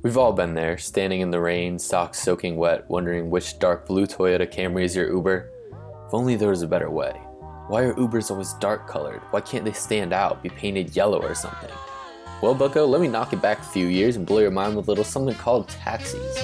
We've all been there, standing in the rain, socks soaking wet, wondering which dark blue Toyota Camry is your Uber. If only there was a better way. Why are Ubers always dark colored? Why can't they stand out, be painted yellow or something? Well, bucko, let me knock it back a few years and blow your mind with a little something called taxis.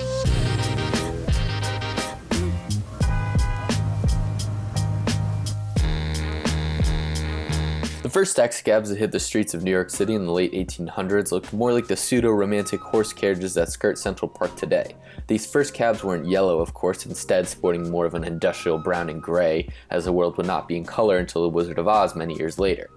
The first taxicabs that hit the streets of New York City in the late 1800s looked more like the pseudo-romantic horse carriages that skirt Central Park today. These first cabs weren't yellow, of course, instead sporting more of an industrial brown and gray, as the world would not be in color until The Wizard of Oz many years later.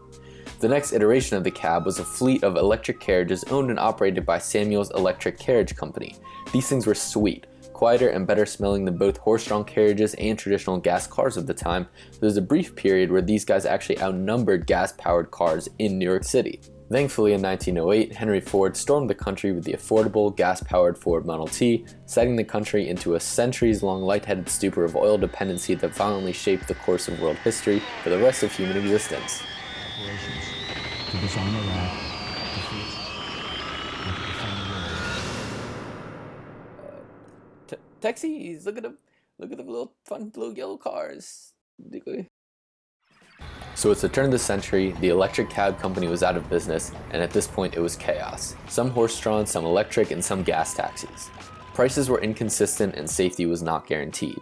The next iteration of the cab was a fleet of electric carriages owned and operated by Samuel's Electric Carriage Company. These things were sweet, quieter and better smelling than both horse-drawn carriages and traditional gas cars of the time. There was a brief period where these guys actually outnumbered gas-powered cars in New York City. Thankfully, in 1908, Henry Ford stormed the country with the affordable, gas-powered Ford Model T, setting the country into a centuries-long lightheaded stupor of oil dependency that violently shaped the course of world history for the rest of human existence. To disarm Iraq, Taxis! Look at them! Look at the little fun blue yellow cars. So it's the turn of the century, the electric cab company was out of business, and at this point it was chaos. Some horse-drawn, some electric, and some gas taxis. Prices were inconsistent and safety was not guaranteed.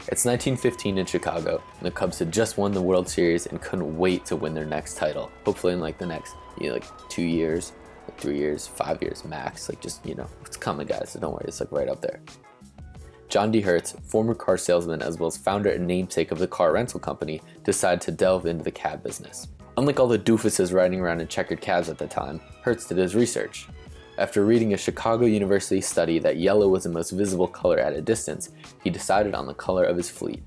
It's 1915 in Chicago, and the Cubs had just won the World Series and couldn't wait to win their next title. Hopefully in like the next, 2 years, 3 years, 5 years max. It's coming, guys, so don't worry, it's like right up there. John D. Hertz, former car salesman as well as founder and namesake of the car rental company, decided to delve into the cab business. Unlike all the doofuses riding around in checkered cabs at the time, Hertz did his research. After reading a Chicago University study that yellow was the most visible color at a distance, he decided on the color of his fleet.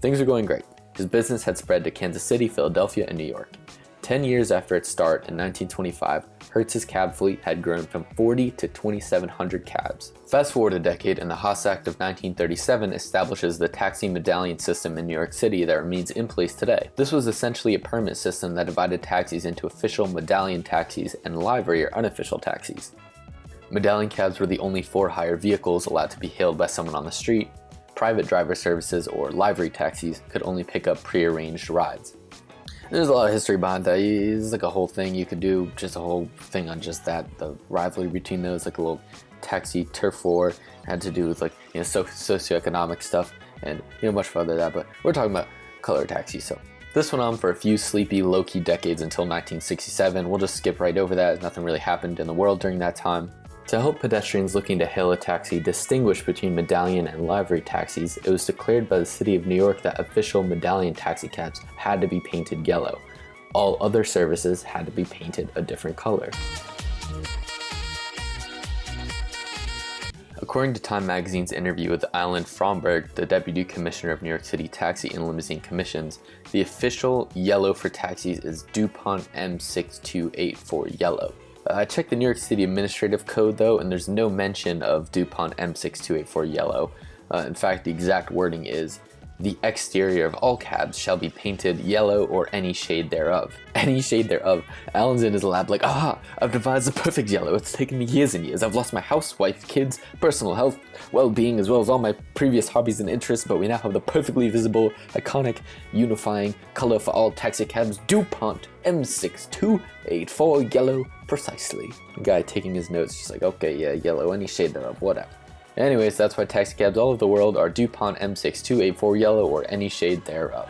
Things were going great. His business had spread to Kansas City, Philadelphia, and New York. 10 years after its start in 1925, Hertz's cab fleet had grown from 40 to 2,700 cabs. Fast forward a decade and the Haas Act of 1937 establishes the taxi medallion system in New York City that remains in place today. This was essentially a permit system that divided taxis into official medallion taxis and livery or unofficial taxis. Medallion cabs were the only for-hire vehicles allowed to be hailed by someone on the street. Private driver services or livery taxis could only pick up prearranged rides. There's a lot of history behind that. It's like a whole thing you could do, just a whole thing on just that. The rivalry between those, like a little taxi turf war, had to do with socioeconomic stuff and much further than that. But we're talking about color taxis. So this went on for a few sleepy, low-key decades until 1967. We'll just skip right over that. Nothing really happened in the world during that time. To help pedestrians looking to hail a taxi distinguish between medallion and livery taxis, it was declared by the city of New York that official medallion taxicabs had to be painted yellow. All other services had to be painted a different color. According to Time Magazine's interview with Alan Fromberg, the Deputy Commissioner of New York City Taxi and Limousine Commissions, the official yellow for taxis is DuPont M6284 yellow. I checked the New York City Administrative Code though, and there's no mention of DuPont M6284 yellow. In fact, the exact wording is, the exterior of all cabs shall be painted yellow or any shade thereof. Any shade thereof. Alan's in his lab like, I've devised the perfect yellow. It's taken me years and years. I've lost my house, wife, kids, personal health, well-being, as well as all my previous hobbies and interests, but we now have the perfectly visible, iconic, unifying color for all taxi cabs, DuPont M6284 yellow precisely. The guy taking his notes just like, okay, yeah, yellow, any shade thereof, whatever. Anyways, that's why taxicabs all over the world are DuPont M6284 yellow or any shade thereof.